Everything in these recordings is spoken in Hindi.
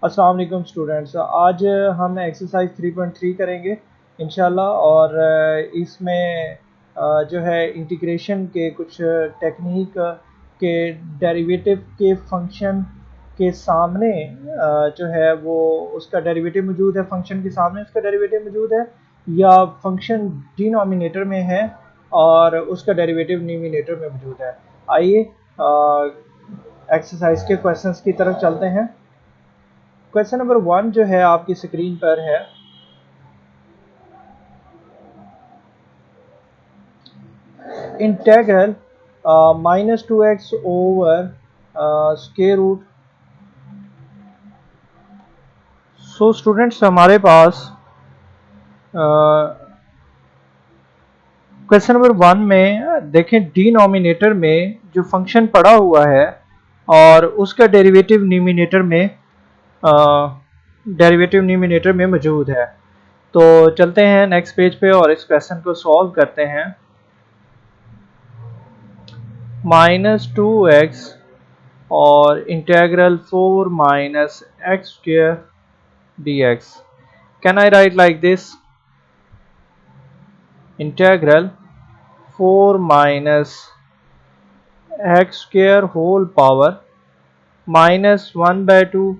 अस्सलाम वालेकुम स्टूडेंट्स। आज हम एक्सरसाइज 3.3 करेंगे इंशाल्लाह। और इसमें जो है इंटीग्रेशन के कुछ टेक्निक के डेरिवेटिव के फंक्शन के सामने जो है वो उसका डेरिवेटिव मौजूद है, फंक्शन के सामने उसका डेरिवेटिव मौजूद है, या फंक्शन डिनोमिनेटर में है और उसका डेरिवेटिव न्यूमिनेटर में मौजूद है। आइए एक्सरसाइज के क्वेश्चंस की तरफ चलते हैं। क्वेश्चन नंबर 1 जो है आपकी स्क्रीन पर है। Integral -2x over square root. So students हमारे पास क्वेश्चन नंबर 1 में देखें, डिनोमिनेटर में जो फंक्शन पड़ा हुआ है और उसका डेरिवेटिव न्यूमिनेटर में मौजूद है। तो चलते हैं नेक्स्ट पेज पे और इस क्वेश्चन को सॉल्व करते हैं। -2x और integral 4 minus x square dx। Can I write like this? Integral 4 minus x square whole power -1/2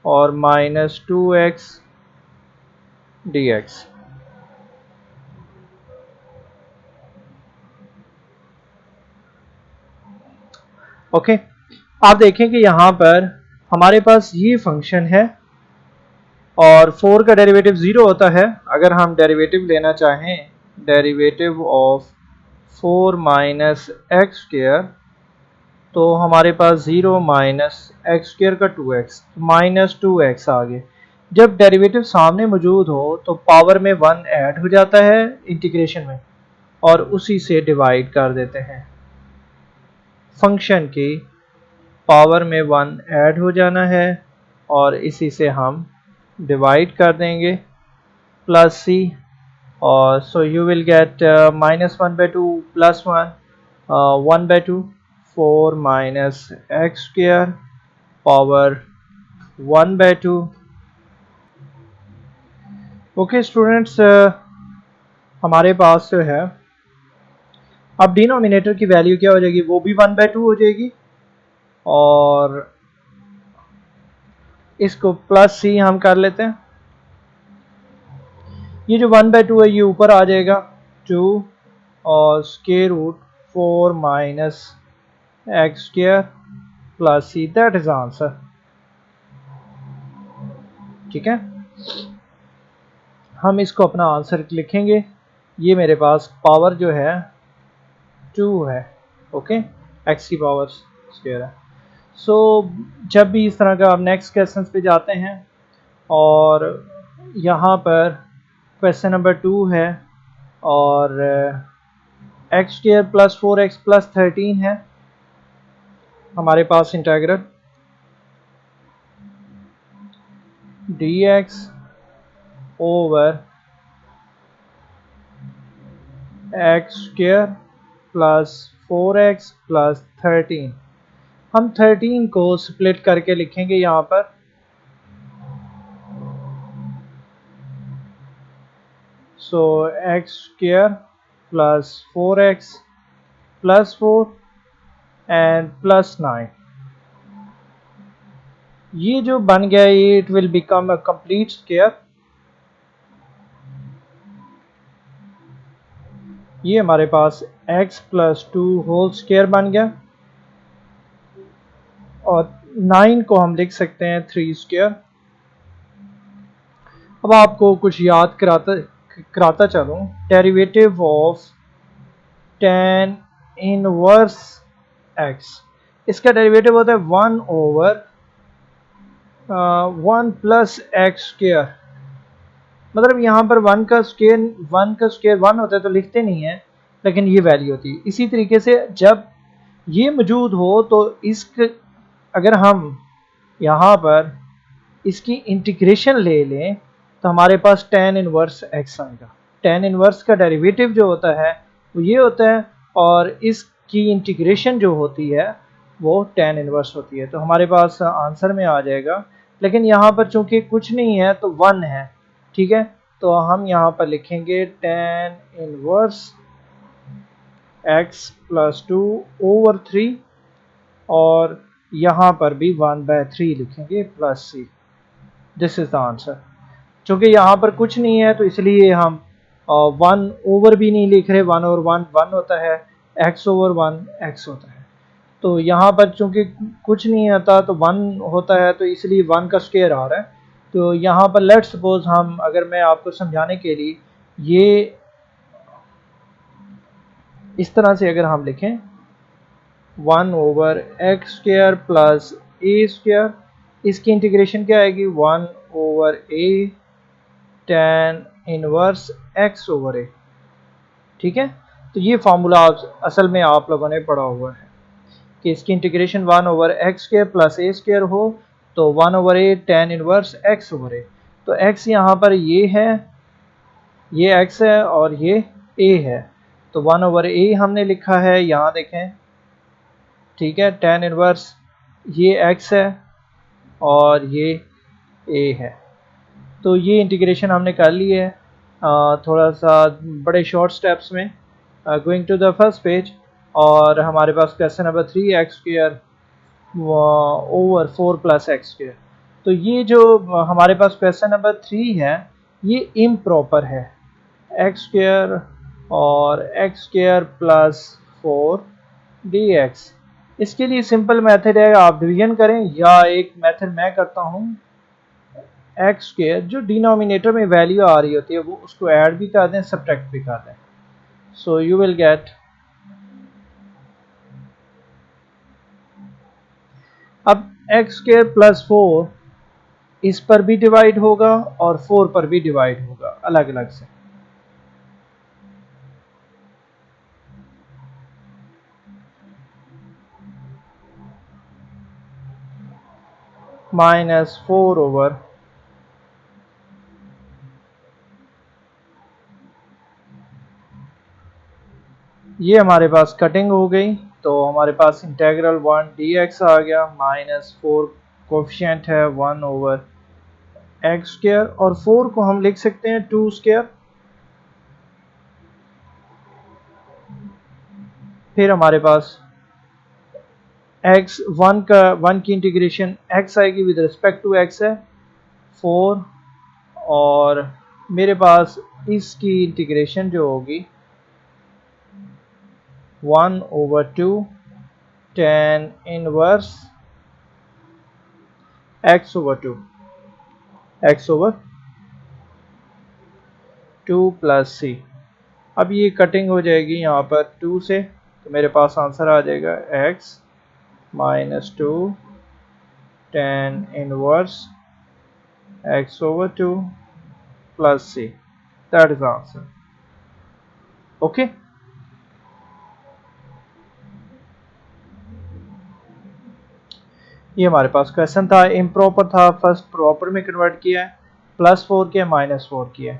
और -2x dx। ओके, आप देखें कि यहाँ पर हमारे पास ये फंक्शन है और 4 का डेरिवेटिव 0 होता है। अगर हम डेरिवेटिव लेना चाहें, derivative of 4 minus x square, तो हमारे पास 0 माइनस एक्स स्क्वायर का 2x, -2x आ गए। जब डेरिवेटिव सामने मौजूद हो तो पावर में 1 ऐड हो जाता है इंटीग्रेशन में और उसी से डिवाइड कर देते हैं। फंक्शन की पावर में 1 ऐड हो जाना है और इसी से हम डिवाइड कर देंगे प्लस सी। और सो you will gate -1/2 plus 1 1/2 4 minus x square power 1/2। Okay students, हमारे पास जो है अब डिनोमिनेटर की वैल्यू क्या हो जाएगी, वो भी 1/2 हो जाएगी और इसको प्लस सी हम कर लेते हैं। ये जो 1/2 है ये ऊपर आ जाएगा 2 और square root 4 minus x square plus C, that is answer. ठीक है, हम इसको अपना आंसर लिखेंगे। ये मेरे पास पावर जो है 2 है। ओके, एक्स की पावर स्क्वायर है। सो जब भी इस तरह का आप नेक्स्ट क्वेश्चन पे जाते हैं और यहाँ पर क्वेश्चन नंबर 2 है और x square plus 4x plus 13 है हमारे पास integral dx over x square plus 4x plus 13। हम 13 को स्प्लिट करके लिखेंगे यहाँ पर। So x square plus 4x plus 4 and plus 9, ये जो बन गया ये it will become a complete square. ये हमारे पास x प्लस 2 होल स्क्वायर बन गया और 9 को हम लिख सकते हैं 3 स्क्वायर। अब आपको कुछ याद कराता चलूं, derivative of tan inverse x, इसका डेरिवेटिव होता है 1 ओवर 1 प्लस एक्स स्क्वायर। मतलब यहाँ पर 1 का स्क्वायर 1 होता है तो लिखते नहीं है, लेकिन ये वैल्यू होती है। इसी तरीके से जब ये मौजूद हो तो अगर हम यहाँ पर इसकी इंटीग्रेशन ले लें तो हमारे पास tan इनवर्स x आएगा। tan इनवर्स का डेरिवेटिव जो होता है वो ये होता है और इसकी इंटीग्रेशन जो होती है वो tan इनवर्स होती है। तो हमारे पास आंसर में आ जाएगा लेकिन यहाँ पर चूंकि कुछ नहीं है तो 1 है, ठीक है। तो हम यहाँ पर लिखेंगे tan inverse x plus 2 over 3 और यहाँ पर भी 1/3 लिखेंगे plus c। This is the answer. चूंकि यहाँ पर कुछ नहीं है तो इसलिए हम 1 ओवर भी नहीं लिख रहे, 1 और 1 1 होता है, x ओवर 1 x होता है। तो यहाँ पर चूंकि कुछ नहीं आता तो 1 होता है, तो इसलिए 1 का स्क्वायर आ रहा है। तो यहाँ पर लेट सपोज हम, अगर मैं आपको समझाने के लिए ये इस तरह से अगर हम लिखें 1 over x square plus a square, इसकी इंटीग्रेशन क्या आएगी 1 over a tan inverse x over ए, ठीक है। तो ये फार्मूला असल में आप लोगों ने पढ़ा हुआ है कि इसकी integration 1 over x square plus a square हो तो 1 over a tan inverse x over a. तो x यहाँ पर ये है, ये x है और ये a है, तो 1 ओवर ए हमने लिखा है, यहाँ देखें, ठीक है। tan इनवर्स ये x है और ये a है। तो ये इंटीग्रेशन हमने कर ली है थोड़ा सा बड़े शॉर्ट स्टेप्स में। Going to the first page, और हमारे पास question number 3 x square over 4 plus x square. तो ये जो हमारे पास क्वेश्चन नंबर 3 है ये इम्प्रॉपर है, एक्स स्क्वायर और एक्स स्क्वायर प्लस 4 dx। इसके लिए सिंपल मेथड है, आप डिवीजन करें, या एक मेथड मैं करता हूँ, एक्स स्क्वायर जो डिनोमिनेटर में वैल्यू आ रही होती है वो उसको ऐड भी कर दें, सब्ट्रैक्ट भी कर दें। सो यू विल गेट, अब एक्स स्क्वायर प्लस 4 इस पर भी डिवाइड होगा और 4 पर भी डिवाइड होगा अलग अलग से। -4 ओवर ये हमारे पास कटिंग हो गई, तो हमारे पास इंटेग्रल 1 dx आ गया, -4 कोफिशिएंट है 1 ओवर एक्स स्क्वायर, और 4 को हम लिख सकते हैं 2 स्क्वायर। फिर हमारे पास x 1 की इंटीग्रेशन x आएगी विद रिस्पेक्ट टू x है 4, और मेरे पास इसकी इंटीग्रेशन जो होगी 1 over 2 tan inverse x over 2 plus c। अब ये कटिंग हो जाएगी यहाँ पर 2 से, तो मेरे पास आंसर आ जाएगा x -2 tan inverse x over 2 plus c। That is answer. Okay, ये हमारे पास क्वेश्चन था, इम्प्रॉपर था, फर्स्ट प्रॉपर में कन्वर्ट किया है, +4 किया -4 किया है,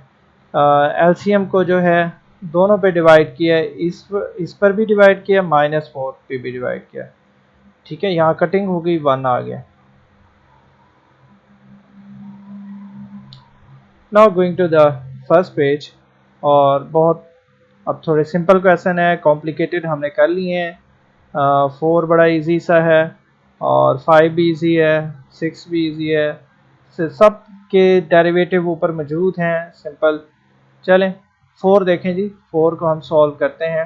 एलसीएम को जो है दोनों पे डिवाइड किया है, इस पर भी डिवाइड किया, -4 पे भी डिवाइड किया, ठीक है। यहाँ कटिंग हो गई, 1 आ गया। Now going to the first page, और बहुत अब थोड़े सिंपल क्वेश्चन है, कॉम्प्लिकेटेड हमने कर लिए हैं। 4 बड़ा इजी सा है, और 5 भी इजी है, 6 भी इजी है, सब के डेरिवेटिव ऊपर मौजूद हैं, सिंपल। चलें 4 देखें जी, 4 को हम सॉल्व करते हैं।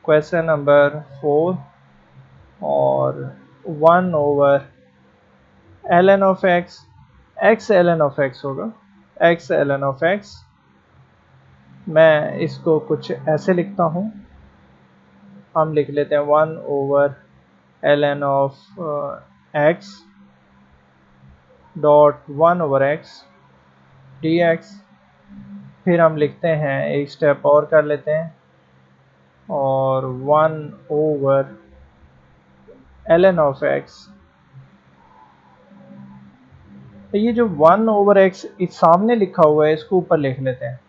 क्वेश्चन नंबर 4, और 1 over ln of x ln of x होगा, x ln ऑफ x। मैं इसको कुछ ऐसे लिखता हूँ, हम लिख लेते हैं 1 over ln of x dot 1 over x dx। फिर हम लिखते हैं, एक स्टेप और कर लेते हैं, और 1 ओवर ln ऑफ x। तो ये जो 1 ओवर x इस सामने लिखा हुआ है इसको ऊपर लिख लेते हैं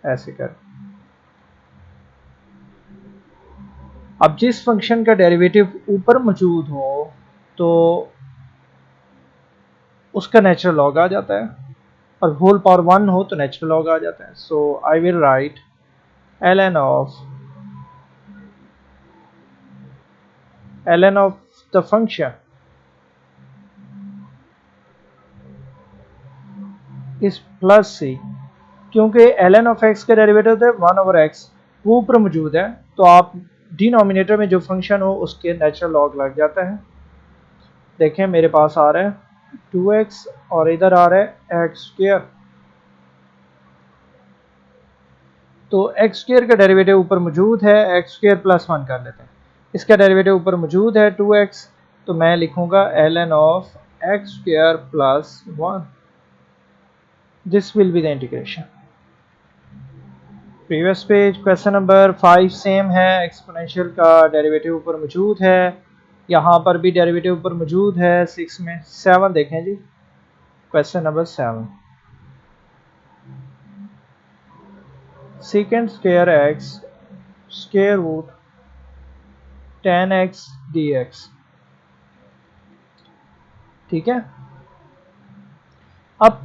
ऐसे कर। अब जिस फंक्शन का डेरिवेटिव ऊपर मौजूद हो तो उसका नेचुरल लॉग आ जाता है, और होल पावर 1 हो तो नेचुरल लॉग आ जाता है। So I will write ln of the function is plus c, क्योंकि ln ऑफ x का डेरिवेटिव होता है 1/x, वो ऊपर मौजूद है, तो आप डिनोमिनेटर में जो फंक्शन हो उसके नेचुरल लॉग लग जाता है। देखें मेरे पास आ रहा है 2x और इधर आ रहा है x स्क्वायर, तो x स्क्वायर का डेरिवेटिव ऊपर मौजूद है, x स्क्वायर प्लस 1 कर लेते हैं। इसका डेरिवेटिव ऊपर मौजूद है 2x, तो मैं लिखूंगा ln of x square plus 1। This will be the integration. Previous page question number 5 same है, एक्सपोनेंशियल का डेरिवेटिव ऊपर मौजूद है, यहाँ पर भी डेरिवेटिव ऊपर मौजूद है। 6 में 7 देखें जी, question number 7, second square x square root 10x dx। ठीक है, अब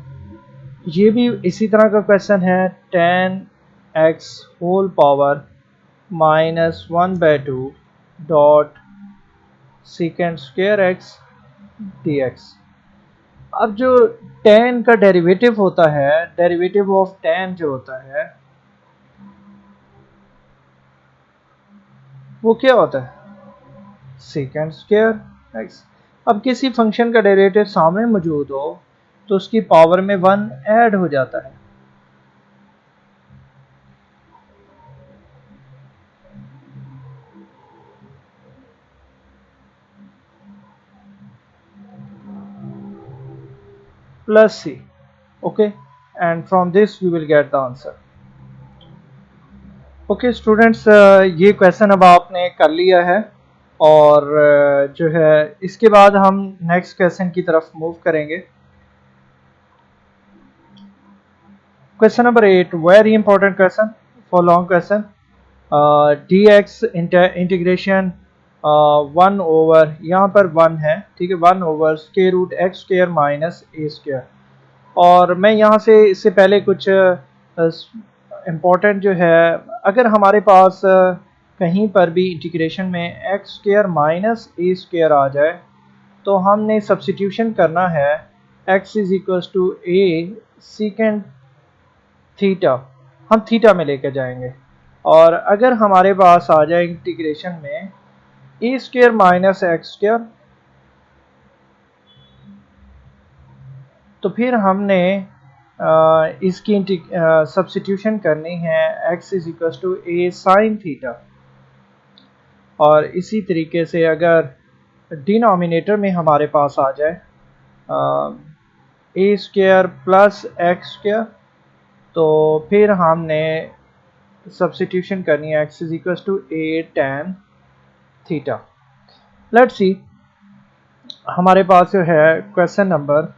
ये भी इसी तरह का क्वेश्चन है, 10x whole power -1/2 dot second square x dx। अब जो tan का डेरिवेटिव होता है, डेरिवेटिव ऑफ tan जो होता है वो क्या होता है, सेकेंड स्क्वायर x। अब किसी फंक्शन का डेरिवेटिव सामने मौजूद हो तो उसकी पावर में 1 ऐड हो जाता है। Plus C, okay, and from this we will get the answer. Okay students, ये क्वेश्चन अब आपने कर लिया है, और जो है इसके बाद हम नेक्स्ट क्वेश्चन की तरफ मूव करेंगे। Question number 8, very important question for long question. dx integration 1 over, यहाँ पर 1 है, ठीक है, 1 over square root x square minus ए स्क्वायर। और मैं यहाँ से इससे पहले कुछ इम्पोर्टेंट जो है, अगर हमारे पास कहीं पर भी इंटीग्रेशन में एक्स स्क्वायर माइनस ए स्क्वायर आ जाए तो हमने सब्स्टिट्यूशन करना है x is equals to A secant theta, हम थीटा में लेकर जाएंगे। और अगर हमारे पास आ जाए इंटीग्रेशन में A square minus x square, तो फिर हमने इसकी सब्स्टिट्यूशन करनी है x is equal to A sine theta. और इसी तरीके से अगर डिनोमिनेटर में हमारे पास आ जाए A square plus x square, तो फिर हमने सब्स्टिट्यूशन करनी है x is equal to A tan theta. Let's see, हमारे पास जो है क्वेश्चन नंबर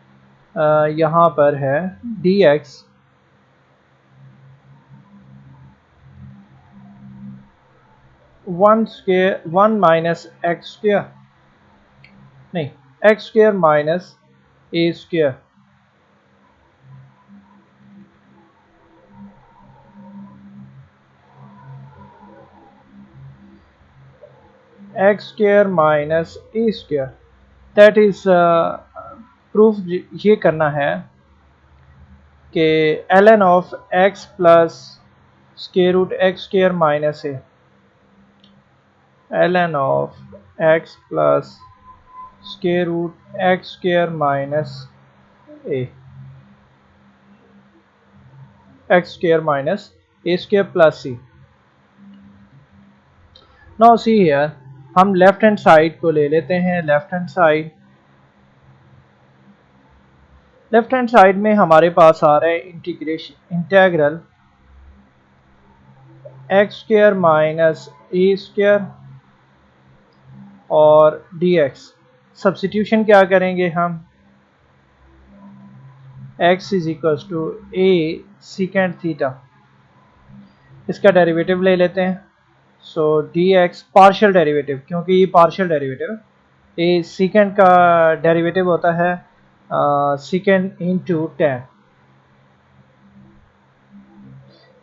यहाँ पर है dx 1 माइनस एक्स स्क्वायर, नहीं, X square minus A square, x square minus A square. That is proof ये करना है कि ln of x plus square root x square minus A, ln of x plus square root x square minus A, X square minus A square plus C. Now see here, हम लेफ्ट हैंड साइड को ले लेते हैं। लेफ्ट हैंड साइड में हमारे पास आ रहा है इंटीग्रल एक्स स्क्वायर माइनस ए स्क्वायर और dx। सब्स्टिट्यूशन क्या करेंगे हम, x is equal to A secant theta, इसका डेरिवेटिव ले लेते हैं। सो dx पार्शियल डेरिवेटिव, क्योंकि ये पार्शियल डेरिवेटिव, ए सीकेंड का डेरिवेटिव होता है सेकेंड इंटू 10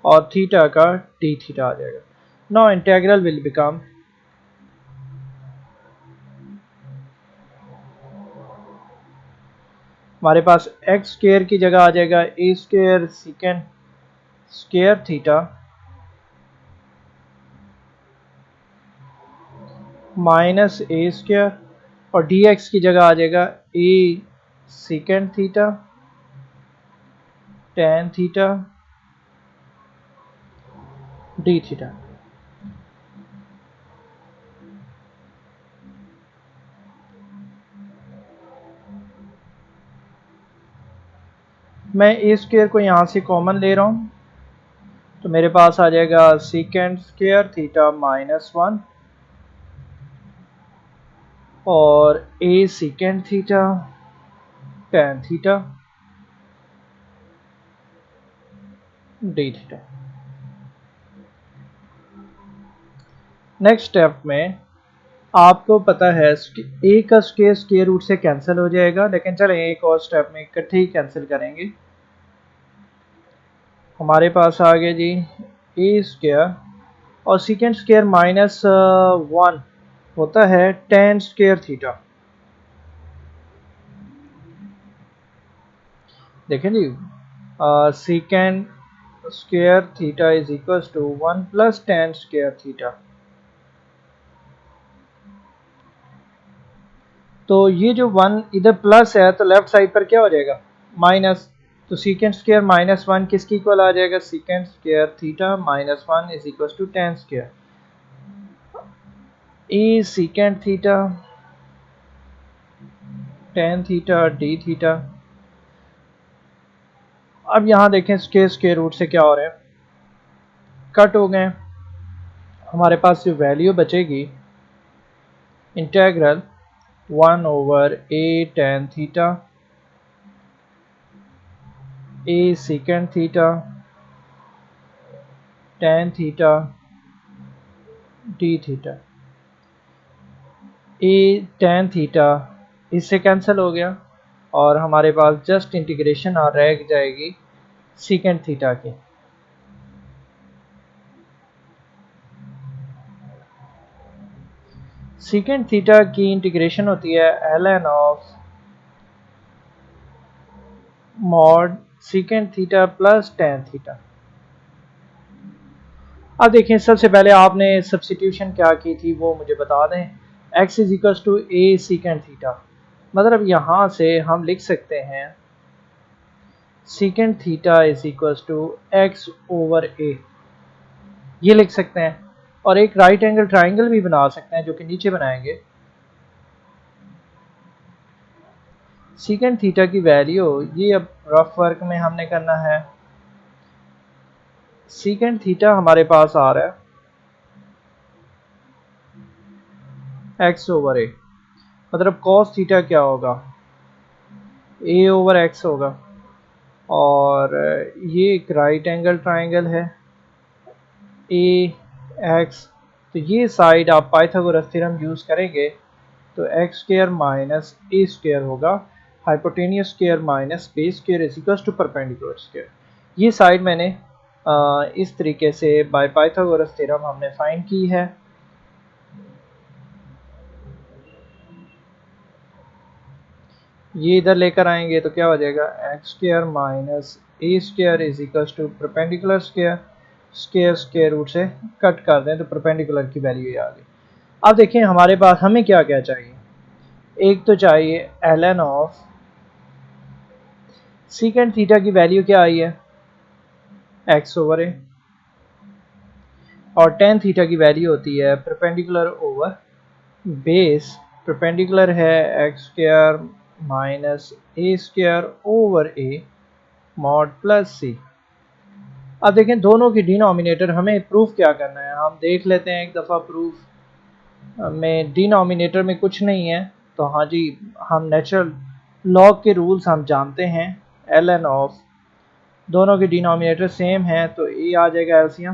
और थीटा का डी थीटा आ जाएगा। नाउ इंटीग्रल विल बिकम हमारे पास एक्स स्क्वायर की जगह आ जाएगा a square second square theta minus A square और डी एक्स की जगह आ जाएगा a second theta tan theta D theta. मैं ए स्क्वायर को यहाँ से कॉमन ले रहा हूँ तो मेरे पास आ जाएगा सेकेंड स्क्वायर थीटा माइनस 1 और a second theta tan theta D theta. Next step में आपको पता है ए का स्क्वायर स्क्वायर रूट से कैंसिल हो जाएगा, लेकिन चलें एक और स्टेप में इकट्ठे ही कैंसिल करेंगे। हमारे पास आ गया जी ए स्क्वायर और सेकेंड स्क्वायर माइनस 1 होता है टेन स्क्वायर थीटा। देखें जी second square theta is equal to 1 plus tan square theta. तो ये जो 1 इधर प्लस है तो लेफ्ट साइड पर क्या हो जाएगा माइनस, तो सेकेंड स्क्वायर माइनस 1 किसकी इक्वल आ जाएगा second square theta minus 1 is equal to tan square A second theta tan theta D theta. अब यहाँ देखें स्क्वायर रूट से क्या हो रहा है कट हो गए। हमारे पास जो वैल्यू बचेगी integral 1 over a tan theta a second theta tan theta D theta. A tan theta इससे कैंसिल हो गया और हमारे पास जस्ट इंटीग्रेशन और रह जाएगी सेकेंड थीटा की। सेकेंड थीटा की इंटीग्रेशन होती है ln of mod second theta plus tan theta. अब देखें सबसे पहले आपने सब्स्टिट्यूशन क्या की थी वो मुझे बता दें। x is equal to a second theta, मतलब यहाँ से हम लिख सकते हैं second theta is equal to x over a, ये लिख सकते हैं। और एक राइट एंगल ट्राइंगल भी बना सकते हैं जो कि नीचे बनाएंगे। सेकेंड थीटा की वैल्यू ये अब रफ वर्क में हमने करना है। सेकेंड थीटा हमारे पास आ रहा है एक्स ओवर ए, मतलब कॉस थीटा क्या होगा ए ओवर एक्स होगा। और ये एक राइट एंगल ट्राइंगल है ए एक्स, तो ये साइड आप पाइथागोरस थ्योरम यूज़ करेंगे तो एक्स स्क्वायर माइनस ए स्क्वायर होगा, hypotenuse square minus base square is equal to perpendicular square. ये साइड मैंने इस तरीके से बाय पाइथागोरस थ्योरम हमने फाइंड की है। ये इधर लेकर आएंगे तो क्या हो जाएगा X square minus A square is equal to perpendicular square, square square root से कट कर दें तो परपेंडिकुलर की वैल्यू ये आ गई। अब देखें हमारे पास हमें क्या क्या चाहिए, एक तो चाहिए ln ऑफ सेकेंड थीटा की वैल्यू क्या आई है एक्स ओवर ए, और टेन थीटा की वैल्यू होती है परपेंडिकुलर ओवर बेस, परपेंडिकुलर है x square minus A square over A mod plus सी। अब देखें दोनों की डिनोमिनेटर हमें प्रूफ क्या करना है, हम देख लेते हैं एक दफ़ा प्रूफ में। डिनोमिनेटर में कुछ नहीं है तो हाँ जी हम नेचुरल लॉग के रूल्स हम जानते हैं। ln ऑफ दोनों के डिनोमिनेटर सेम है तो ए आ जाएगा LCM,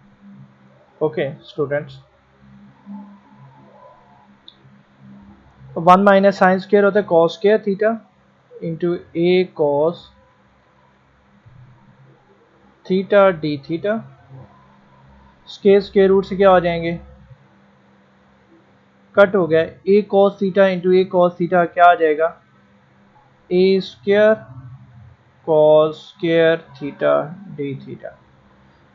okay students, 1 minus sine square होता है cos square theta into a cos theta D theta. Square root से क्या आ जाएंगे, कट हो गया, a cos theta into a cos theta क्या आ जाएगा, a square cos square theta D theta.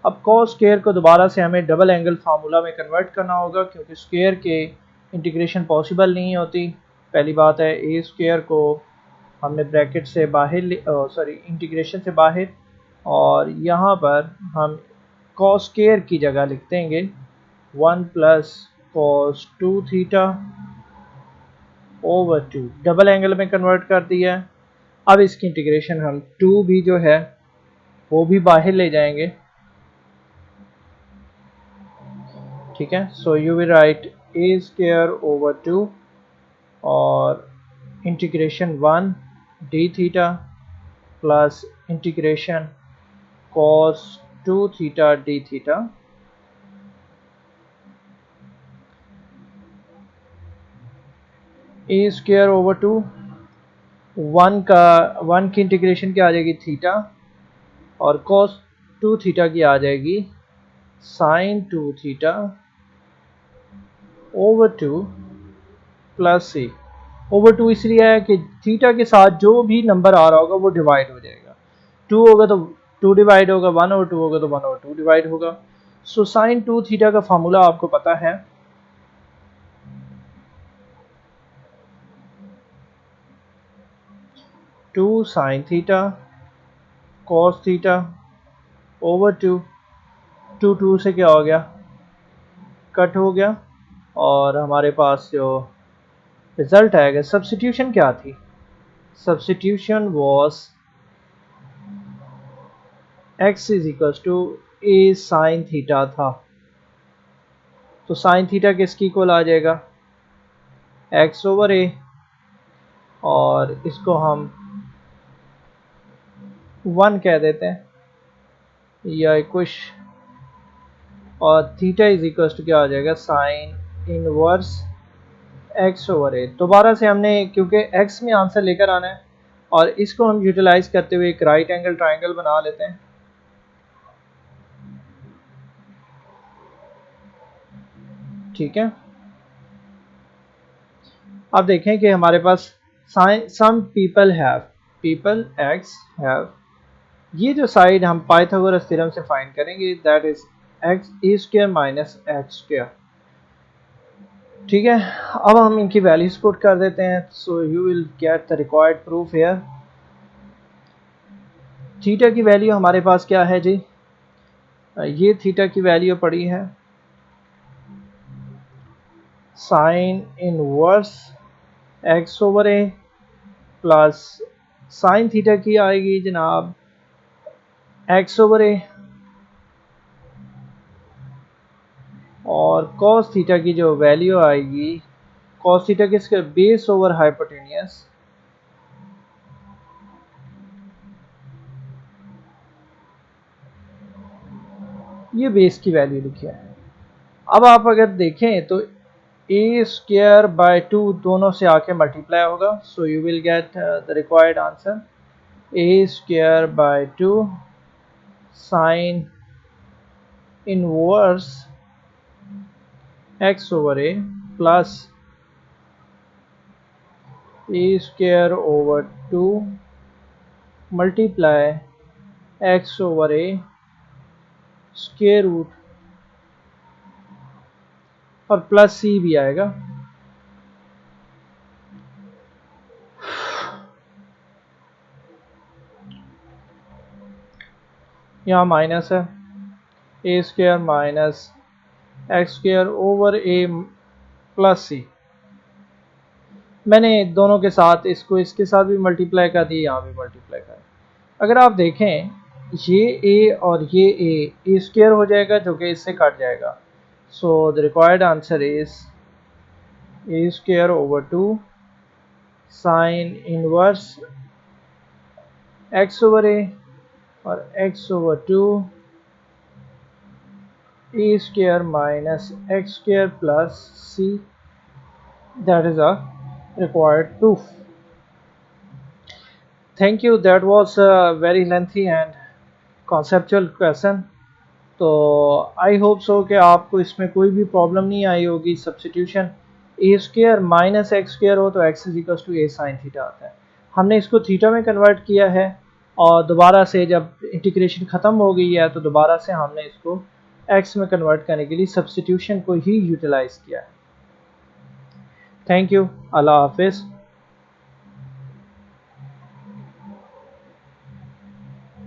अब कॉस स्क्वायर को दोबारा से हमें डबल एंगल फार्मूला में कन्वर्ट करना होगा क्योंकि स्क्वायर के इंटीग्रेशन पॉसिबल नहीं होती। पहली बात है ए स्क्वायर को हमने ब्रैकेट से बाहर सॉरी इंटीग्रेशन से बाहर, और यहाँ पर हम कॉस स्क्वायर की जगह लिख देंगे 1 plus cos 2 theta over 2, double angle में कन्वर्ट कर दिया है। अब इसकी इंटीग्रेशन हम 2 भी जो है वो भी बाहर ले जाएंगे, ठीक है। So you will write a square over 2 और integration 1 d theta plus integration cos 2 theta D theta. A square over 2, 1 की इंटीग्रेशन क्या आ जाएगी थीटा, और cos 2 थीटा की आ जाएगी sin 2 थीटा ओवर 2 प्लस सी। ओवर 2 इसलिए है कि थीटा के साथ जो भी नंबर आ रहा होगा वो डिवाइड हो जाएगा, 2 होगा तो 2 डिवाइड होगा, 1 ओवर 2 होगा तो 1 ओवर 2 डिवाइड होगा। सो sin 2 थीटा का फार्मूला आपको पता है, 2 sin theta cos theta over 2, 2 से क्या हो गया, कट हो गया, और हमारे पास जो रिजल्ट आएगा, सब्स्टिट्यूशन क्या थी, substitution was x is equal to A sine theta था। तो साइन थीटा किसकी इक्वल आ जाएगा, x ओवर ए, और इसको हम 1 कह देते हैं या कुछ, और थीटा इज इक्वल टू क्या आ जाएगा, साइन इनवर्स x ओवर ए। दोबारा से हमने क्योंकि x में आंसर लेकर आना है, और इसको हम यूटिलाइज करते हुए एक राइट एंगल ट्राइंगल बना लेते हैं, ठीक है। अब देखें कि हमारे पास सम पीपल x हैव, ये जो साइड हम पाइथागोरस थ्योरम से फाइंड करेंगे, that is x A square minus x square, ठीक है। अब हम इनकी वैल्यूज पुट कर देते हैं, सो you will get the required proof here. Theta की वैल्यू हमारे पास क्या है जी, ये थीटा की वैल्यू पड़ी है sine inverse x over a plus sine theta की आएगी जनाब x ओवर ए, और cos थीटा की जो वैल्यू आएगी, cos थीटा किसका, बेस ओवर हाइपोटेनियस, ये बेस की वैल्यू लिखी है। अब आप अगर देखें तो ए स्क्वायर बाय 2 दोनों से आके मल्टीप्लाई होगा, so you will get the required answer a square by 2 sine inverse x over a plus a square over 2 multiply x over a square root, और प्लस सी भी आएगा। यहाँ माइनस है, a square minus x square over a plus c, मैंने दोनों के साथ इसको इसके साथ भी मल्टीप्लाई कर दी, यहाँ भी मल्टीप्लाई कर। अगर आप देखें ये ए और ये ए स्क्वायर हो जाएगा जो कि इससे कट जाएगा, so the required answer is a square over 2 sine inverse x over a और x over 2 a square minus x square plus c, that is a required proof. Thank you, that was a very lengthy and conceptual question. तो आई होप सो कि आपको इसमें कोई भी प्रॉब्लम नहीं आई होगी। Substitution A square minus X square हो तो X is equal to A sine theta आता है। हमने इसको थीटा में कन्वर्ट किया है और दोबारा से जब इंटीग्रेशन ख़त्म हो गई है तो दोबारा से हमने इसको एक्स में कन्वर्ट करने के लिए सब्स्टिट्यूशन को ही यूटिलाइज़ किया है। थैंक यू, अल्लाह हाफिज़।